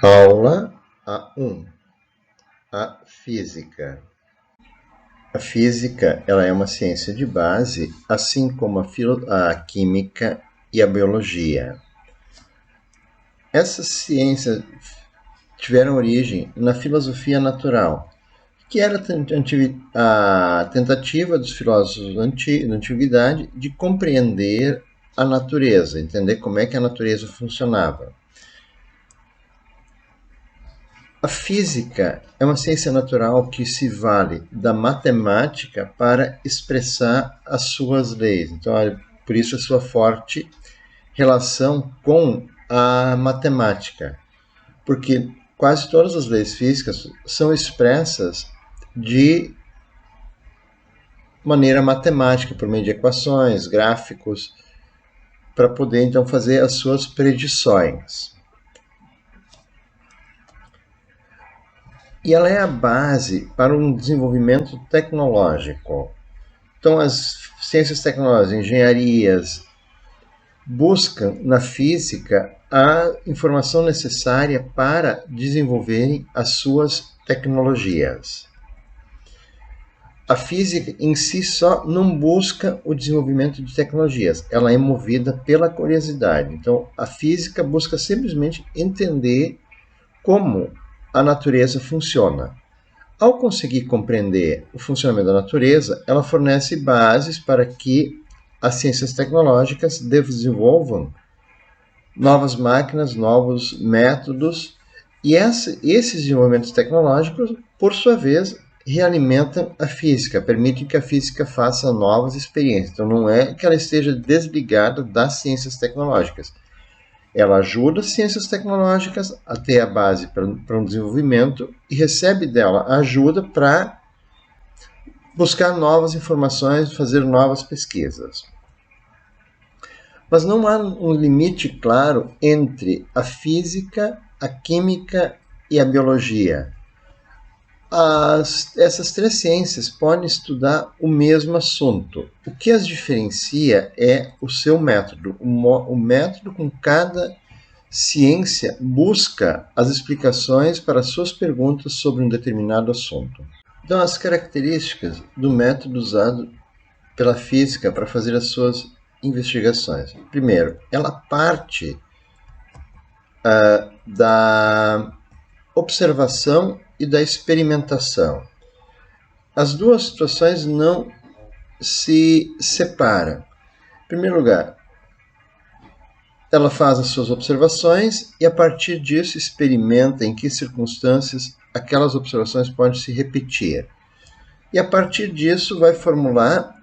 Aula A1. A física. A física ela é uma ciência de base, assim como a química e a biologia. Essas ciências tiveram origem na filosofia natural, que era a tentativa dos filósofos da antiguidade de compreender a natureza, entender como é que a natureza funcionava. A física é uma ciência natural que se vale da matemática para expressar as suas leis. Então, por isso a sua forte relação com a matemática, porque quase todas as leis físicas são expressas de maneira matemática, por meio de equações, gráficos, para poder então fazer as suas predições. E ela é a base para um desenvolvimento tecnológico. Então, as ciências tecnológicas, engenharias, buscam na física a informação necessária para desenvolverem as suas tecnologias. A física em si só não busca o desenvolvimento de tecnologias, ela é movida pela curiosidade. Então, a física busca simplesmente entender como a natureza funciona. Ao conseguir compreender o funcionamento da natureza, ela fornece bases para que as ciências tecnológicas desenvolvam novas máquinas, novos métodos, e esses desenvolvimentos tecnológicos, por sua vez, realimentam a física, permitem que a física faça novas experiências. Então, não é que ela esteja desligada das ciências tecnológicas. Ela ajuda as ciências tecnológicas a ter a base para um desenvolvimento e recebe dela ajuda para buscar novas informações, fazer novas pesquisas. Mas não há um limite claro entre a física, a química e a biologia. Essas três ciências podem estudar o mesmo assunto. O que as diferencia é o seu método. O método com cada ciência busca as explicações para suas perguntas sobre um determinado assunto. Então, as características do método usado pela física para fazer as suas investigações. Primeiro, ela parte da observação e da experimentação. As duas situações não se separam. Em primeiro lugar, ela faz as suas observações e, a partir disso, experimenta em que circunstâncias aquelas observações podem se repetir. E, a partir disso, vai formular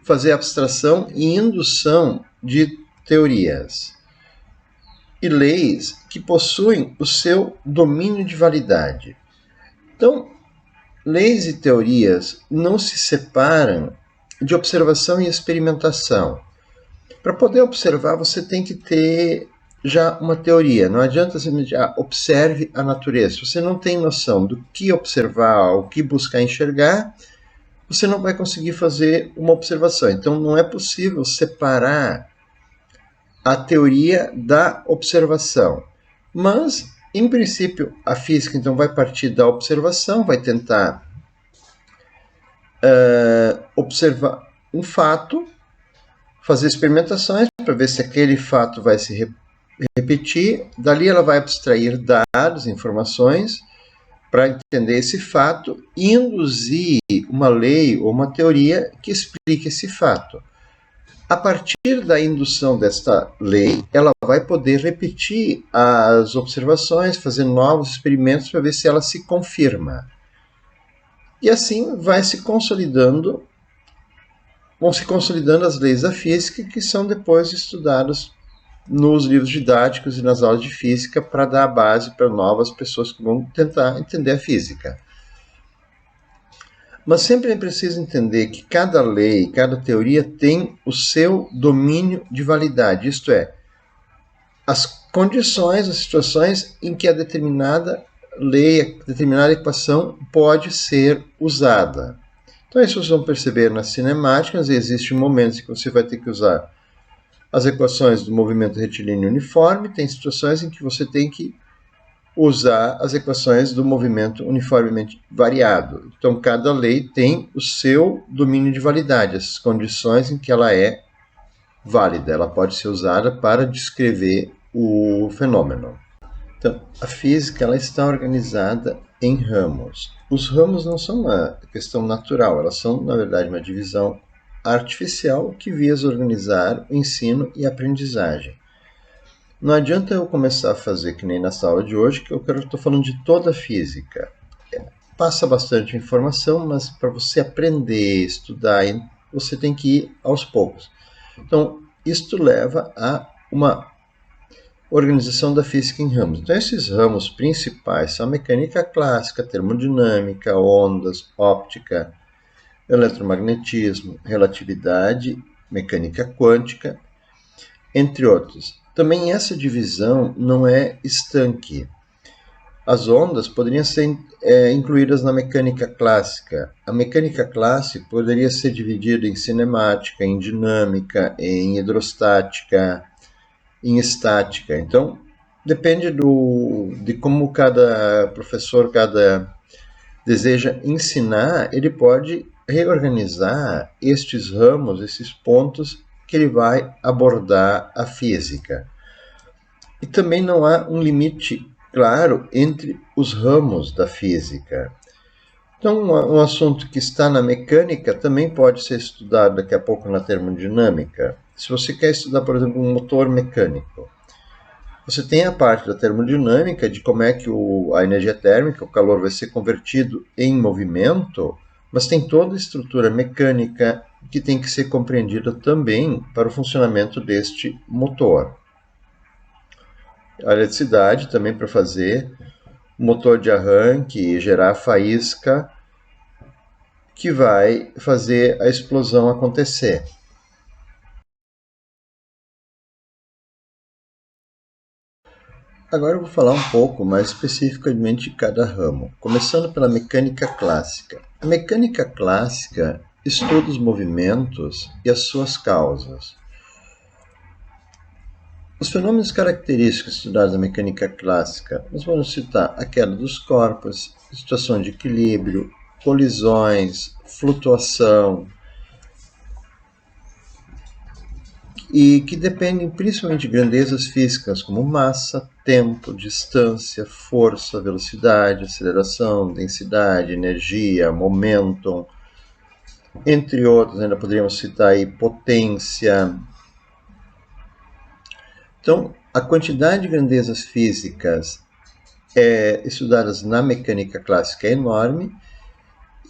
fazer abstração e indução de teorias e leis que possuem o seu domínio de validade. Então, leis e teorias não se separam de observação e experimentação. Para poder observar, você tem que ter já uma teoria. Não adianta simplesmente observe a natureza. Se você não tem noção do que observar, o que buscar enxergar, você não vai conseguir fazer uma observação. Então, não é possível separar a teoria da observação. Mas, em princípio, a física então vai partir da observação, vai tentar observar um fato, fazer experimentações para ver se aquele fato vai se repetir. Dali ela vai abstrair dados, informações, para entender esse fato e induzir uma lei ou uma teoria que explique esse fato. A partir da indução desta lei, ela vai poder repetir as observações, fazer novos experimentos para ver se ela se confirma. E assim vão se consolidando as leis da física, que são depois estudadas nos livros didáticos e nas aulas de física para dar a base para novas pessoas que vão tentar entender a física. Mas sempre é preciso entender que cada lei, cada teoria tem o seu domínio de validade, isto é, as condições, as situações em que a determinada lei, a determinada equação pode ser usada. Então, isso vocês vão perceber nas cinemáticas, existem momentos em que você vai ter que usar as equações do movimento retilíneo uniforme, tem situações em que você tem que usar as equações do movimento uniformemente variado. Então, cada lei tem o seu domínio de validade, as condições em que ela é válida. Ela pode ser usada para descrever o fenômeno. Então, a física ela está organizada em ramos. Os ramos não são uma questão natural, elas são, na verdade, uma divisão artificial que visa organizar o ensino e a aprendizagem. Não adianta eu começar a fazer que nem na sala de hoje, que eu estou falando de toda a física. Passa bastante informação, mas para você aprender, estudar, você tem que ir aos poucos. Então, isto leva a uma organização da física em ramos. Então, esses ramos principais são a mecânica clássica, termodinâmica, ondas, óptica, eletromagnetismo, relatividade, mecânica quântica, entre outros. Também essa divisão não é estanque. As ondas poderiam ser incluídas na mecânica clássica. A mecânica clássica poderia ser dividida em cinemática, em dinâmica, em hidrostática, em estática. Então, depende de como cada professor deseja ensinar, ele pode reorganizar estes ramos, esses pontos que ele vai abordar a física. E também não há um limite claro entre os ramos da física. Então, um assunto que está na mecânica também pode ser estudado daqui a pouco na termodinâmica. Se você quer estudar, por exemplo, um motor mecânico, você tem a parte da termodinâmica, de como é que a energia térmica, o calor, vai ser convertido em movimento, mas tem toda a estrutura mecânica que tem que ser compreendida também para o funcionamento deste motor. A eletricidade também para fazer motor de arranque e gerar faísca que vai fazer a explosão acontecer. Agora eu vou falar um pouco mais especificamente de cada ramo, começando pela mecânica clássica. A mecânica clássica estuda os movimentos e as suas causas. Os fenômenos característicos estudados na mecânica clássica, nós vamos citar a queda dos corpos, situação de equilíbrio, colisões, flutuação, e que dependem principalmente de grandezas físicas como massa, tempo, distância, força, velocidade, aceleração, densidade, energia, momentum, entre outros. Ainda poderíamos citar aí potência. Então, a quantidade de grandezas físicas estudadas na mecânica clássica é enorme.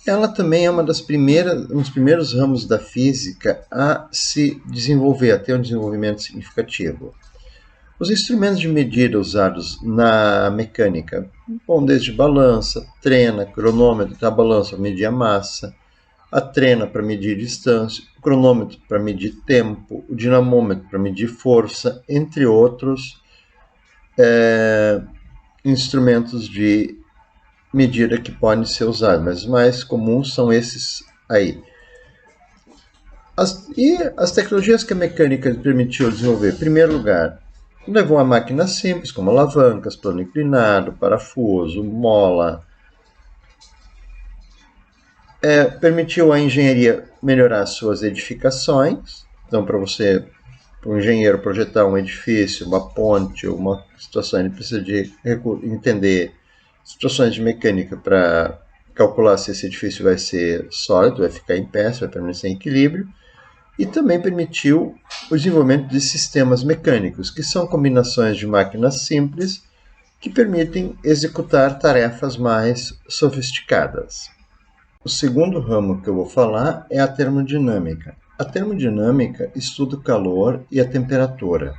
Ela também é um dos primeiros ramos da física a se desenvolver, a ter um desenvolvimento significativo. Os instrumentos de medida usados na mecânica vão desde balança, trena, cronômetro. Então, a balança para medir a massa, a trena para medir distância, o cronômetro para medir tempo, o dinamômetro para medir força, entre outros instrumentos de medida que podem ser usados, mas os mais comuns são esses aí. As tecnologias que a mecânica permitiu desenvolver, em primeiro lugar, levou a máquinas simples, como alavancas, plano inclinado, parafuso, mola. Permitiu à engenharia melhorar suas edificações. Então, para um engenheiro projetar um edifício, uma ponte, uma situação, ele precisa de entender situações de mecânica para calcular se esse edifício vai ser sólido, vai ficar em pé, se vai permanecer em equilíbrio. E também permitiu o desenvolvimento de sistemas mecânicos, que são combinações de máquinas simples que permitem executar tarefas mais sofisticadas. O segundo ramo que eu vou falar é a termodinâmica. A termodinâmica estuda o calor e a temperatura.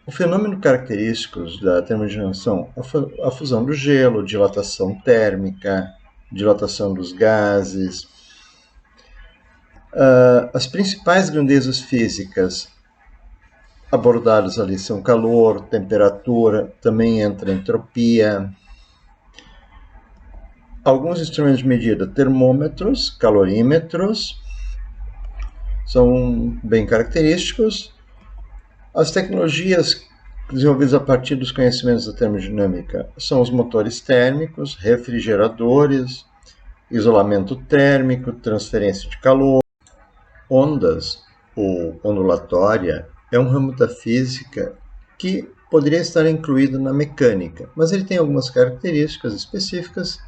O fenômeno característico da termodinâmica são a fusão do gelo, dilatação térmica, dilatação dos gases. As principais grandezas físicas abordadas ali são calor, temperatura, também entra entropia. Alguns instrumentos de medida, termômetros, calorímetros, são bem característicos. As tecnologias desenvolvidas a partir dos conhecimentos da termodinâmica são os motores térmicos, refrigeradores, isolamento térmico, transferência de calor. Ondas, ou ondulatória, é um ramo da física que poderia estar incluído na mecânica, mas ele tem algumas características específicas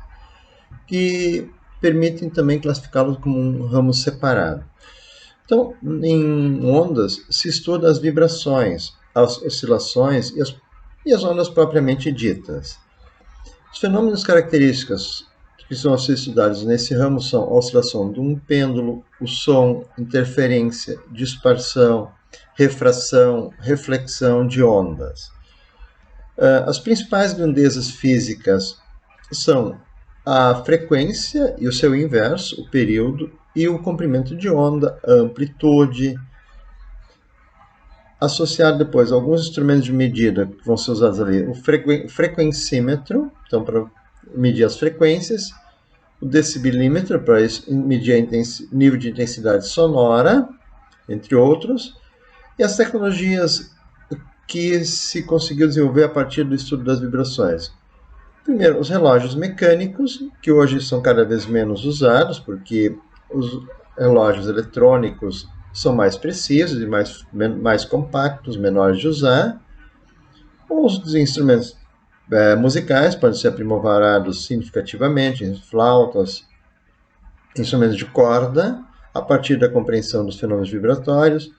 que permitem também classificá-lo como um ramo separado. Então, em ondas, se estuda as vibrações, as oscilações e as ondas propriamente ditas. Os fenômenos característicos que são a ser estudados nesse ramo são a oscilação de um pêndulo, o som, interferência, dispersão, refração, reflexão de ondas. As principais grandezas físicas são a frequência e o seu inverso, o período, e o comprimento de onda, a amplitude. Associado depois a alguns instrumentos de medida que vão ser usados ali, o frequencímetro, então para medir as frequências, o decibelímetro para medir o nível de intensidade sonora, entre outros, e as tecnologias que se conseguiu desenvolver a partir do estudo das vibrações. Primeiro, os relógios mecânicos, que hoje são cada vez menos usados, porque os relógios eletrônicos são mais precisos e mais compactos, menores de usar. Os instrumentos musicais podem ser aprimorados significativamente em flautas, instrumentos de corda, a partir da compreensão dos fenômenos vibratórios.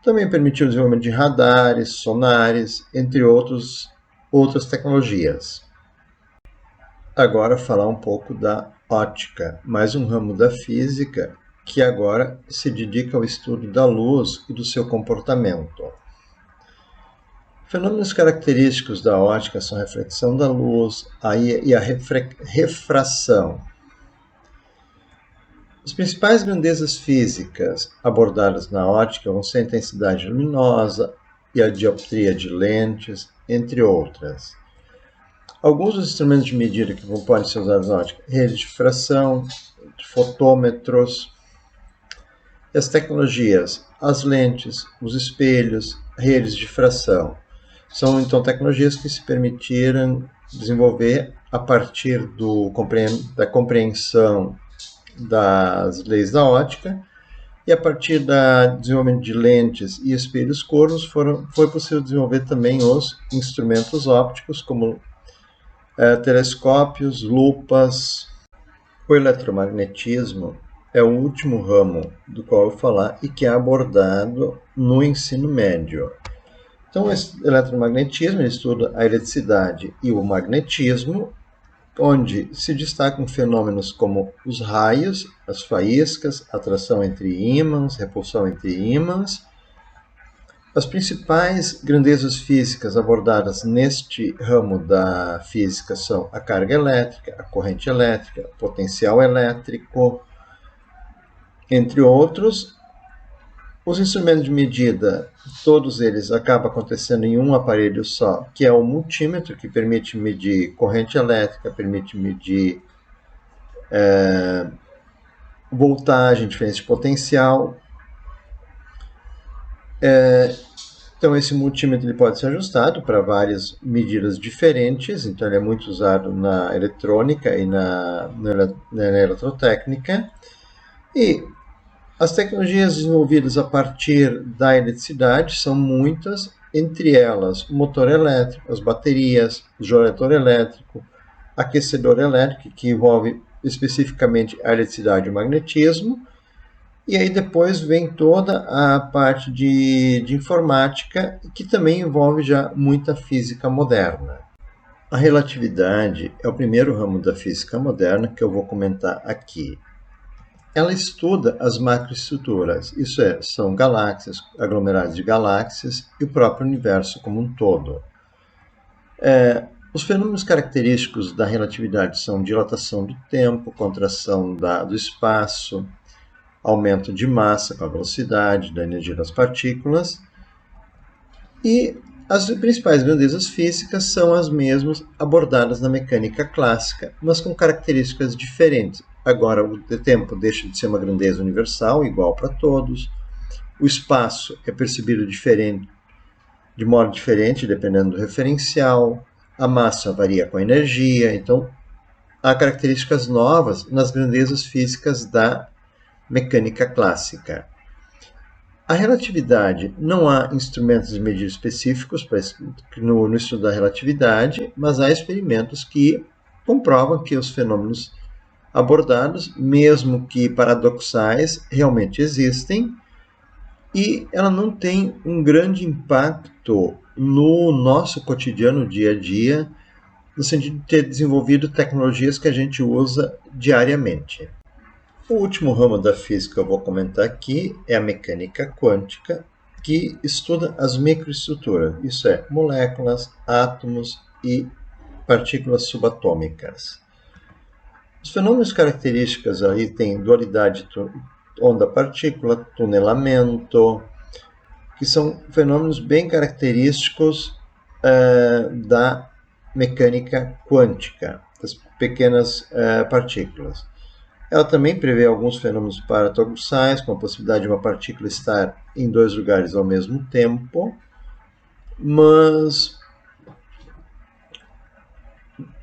Também permitiu o desenvolvimento de radares, sonares, entre outras tecnologias. Agora falar um pouco da óptica, mais um ramo da física que agora se dedica ao estudo da luz e do seu comportamento. Fenômenos característicos da óptica são a reflexão da luz e a refração. As principais grandezas físicas abordadas na óptica vão ser a intensidade luminosa e a dioptria de lentes, entre outras. Alguns dos instrumentos de medida que podem ser usados na óptica: rede de difração, fotômetros. E as tecnologias, as lentes, os espelhos, redes de difração. São, então, tecnologias que se permitiram desenvolver a partir da compreensão das leis da óptica, e a partir do desenvolvimento de lentes e espelhos curvos foi possível desenvolver também os instrumentos ópticos, como telescópios, lupas. O eletromagnetismo é o último ramo do qual eu vou falar e que é abordado no ensino médio. Então, o eletromagnetismo estuda a eletricidade e o magnetismo, onde se destacam fenômenos como os raios, as faíscas, atração entre ímãs, repulsão entre ímãs. As principais grandezas físicas abordadas neste ramo da física são a carga elétrica, a corrente elétrica, o potencial elétrico, entre outros. Os instrumentos de medida, todos eles acabam acontecendo em um aparelho só, que é o multímetro, que permite medir corrente elétrica, permite medir voltagem, diferença de potencial. Então, esse multímetro ele pode ser ajustado para várias medidas diferentes, então ele é muito usado na eletrônica e na eletrotécnica. E as tecnologias desenvolvidas a partir da eletricidade são muitas, entre elas o motor elétrico, as baterias, o gerador elétrico, aquecedor elétrico, que envolve especificamente a eletricidade e o magnetismo. E aí depois vem toda a parte de informática, que também envolve já muita física moderna. A relatividade é o primeiro ramo da física moderna que eu vou comentar aqui. Ela estuda as macroestruturas, isso é, são galáxias, aglomerados de galáxias e o próprio universo como um todo. Os fenômenos característicos da relatividade são dilatação do tempo, contração do espaço, aumento de massa com a velocidade da energia das partículas. E as principais grandezas físicas são as mesmas abordadas na mecânica clássica, mas com características diferentes. Agora, o tempo deixa de ser uma grandeza universal, igual para todos. O espaço é percebido diferente de modo diferente dependendo do referencial, a massa varia com a energia, então há características novas nas grandezas físicas da mecânica clássica. A relatividade, não há instrumentos de medida específicos no estudo da relatividade, mas há experimentos que comprovam que os fenômenos abordados, mesmo que paradoxais, realmente existem, e ela não tem um grande impacto no nosso cotidiano, dia a dia, no sentido de ter desenvolvido tecnologias que a gente usa diariamente. O último ramo da física que eu vou comentar aqui é a mecânica quântica, que estuda as microestruturas, isso é, moléculas, átomos e partículas subatômicas. Os fenômenos característicos aí têm dualidade onda-partícula, tunelamento, que são fenômenos bem característicos da mecânica quântica, das pequenas partículas. Ela também prevê alguns fenômenos paradoxais, com a possibilidade de uma partícula estar em dois lugares ao mesmo tempo, mas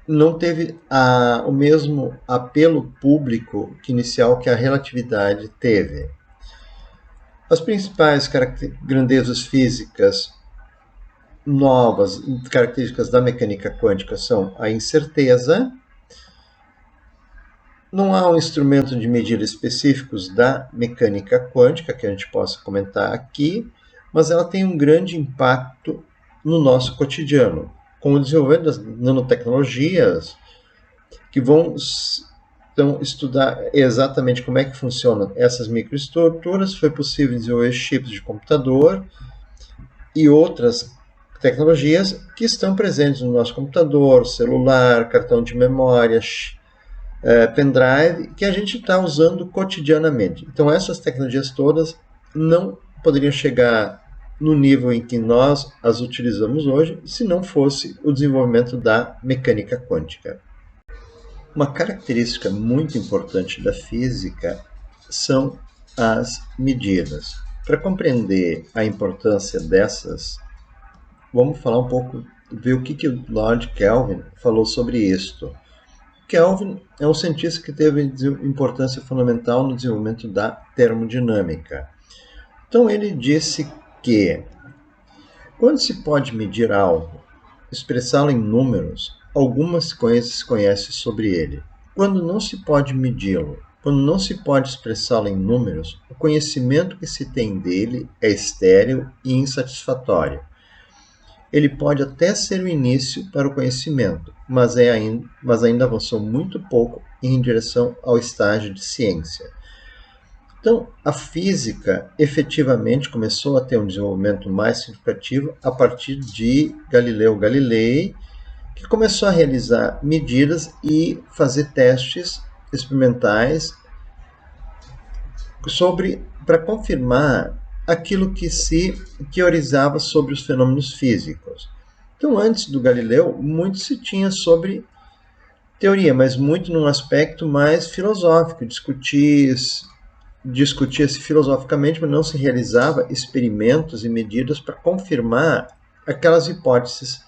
não teve o mesmo apelo público inicial que a relatividade teve. As principais grandezas físicas novas, características da mecânica quântica, são a incerteza. Não há um instrumento de medida específicos da mecânica quântica que a gente possa comentar aqui, mas ela tem um grande impacto no nosso cotidiano, com o desenvolvimento das nanotecnologias que vão então, estudar exatamente como é que funcionam essas microestruturas. Foi possível desenvolver chips de computador e outras tecnologias que estão presentes no nosso computador, celular, cartão de memória, pendrive, que a gente está usando cotidianamente. Então, essas tecnologias todas não poderiam chegar no nível em que nós as utilizamos hoje se não fosse o desenvolvimento da mecânica quântica. Uma característica muito importante da física são as medidas. Para compreender a importância dessas, vamos falar um pouco, ver o que o Lord Kelvin falou sobre isto. Kelvin é um cientista que teve importância fundamental no desenvolvimento da termodinâmica. Então ele disse que quando se pode medir algo, expressá-lo em números, algumas coisas se conhecem sobre ele. Quando não se pode medi-lo, quando não se pode expressá-lo em números, o conhecimento que se tem dele é estéril e insatisfatório. Ele pode até ser o início para o conhecimento, mas ainda avançou muito pouco em direção ao estágio de ciência. Então, a física efetivamente começou a ter um desenvolvimento mais significativo a partir de Galileu Galilei, que começou a realizar medidas e fazer testes experimentais para confirmar aquilo que se teorizava sobre os fenômenos físicos. Então, antes do Galileu, muito se tinha sobre teoria, mas muito num aspecto mais filosófico, discutia-se filosoficamente, mas não se realizava experimentos e medidas para confirmar aquelas hipóteses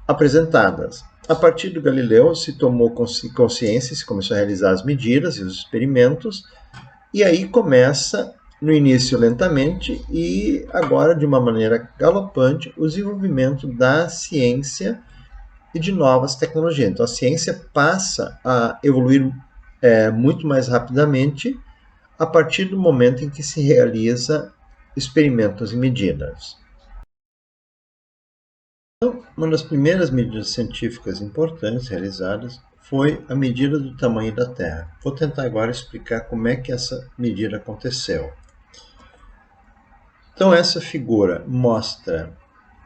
apresentadas. A partir do Galileu se tomou consciência, se começou a realizar as medidas e os experimentos, e aí começa, no início lentamente, e agora de uma maneira galopante, o desenvolvimento da ciência e de novas tecnologias. Então a ciência passa a evoluir muito mais rapidamente a partir do momento em que se realiza experimentos e medidas. Então, uma das primeiras medidas científicas importantes realizadas foi a medida do tamanho da Terra. Vou tentar agora explicar como é que essa medida aconteceu. Então, essa figura mostra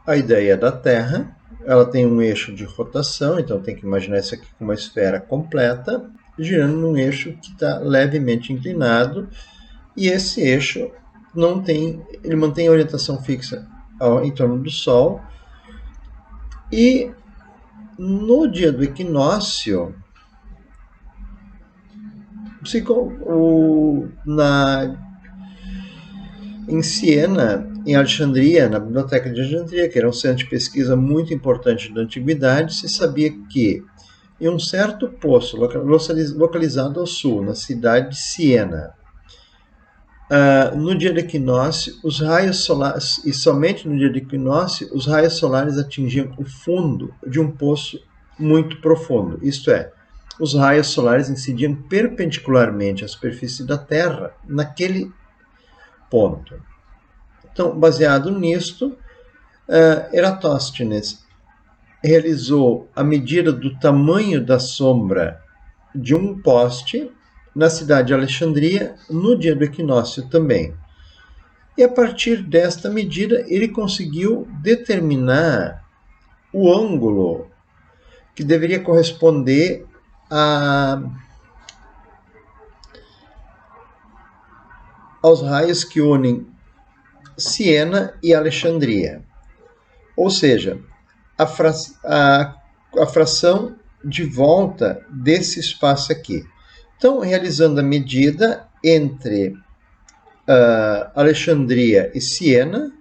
a ideia da Terra. Ela tem um eixo de rotação, então tem que imaginar isso aqui como uma esfera completa, girando num eixo que está levemente inclinado, e esse eixo ele mantém a orientação fixa em torno do Sol. E no dia do equinócio, em Siena, em Alexandria, na Biblioteca de Alexandria, que era um centro de pesquisa muito importante da antiguidade, se sabia que em um certo poço localizado ao sul, na cidade de Siena, no dia do equinócio, os raios solares, e somente no dia do equinócio, os raios solares atingiam o fundo de um poço muito profundo. Isto é, os raios solares incidiam perpendicularmente à superfície da Terra naquele ponto. Então, baseado nisto, Eratóstenes realizou a medida do tamanho da sombra de um poste na cidade de Alexandria no dia do equinócio também. E a partir desta medida, ele conseguiu determinar o ângulo que deveria corresponder aos raios que unem Siena e Alexandria. Ou seja, a fração de volta desse espaço aqui. Então, realizando a medida entre Alexandria e Siena,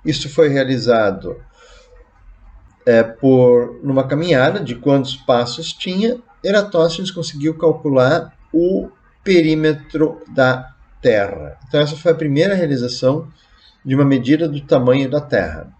isso foi realizado numa caminhada de quantos passos tinha. Eratóstenes conseguiu calcular o perímetro da Terra. Então, essa foi a primeira realização de uma medida do tamanho da Terra.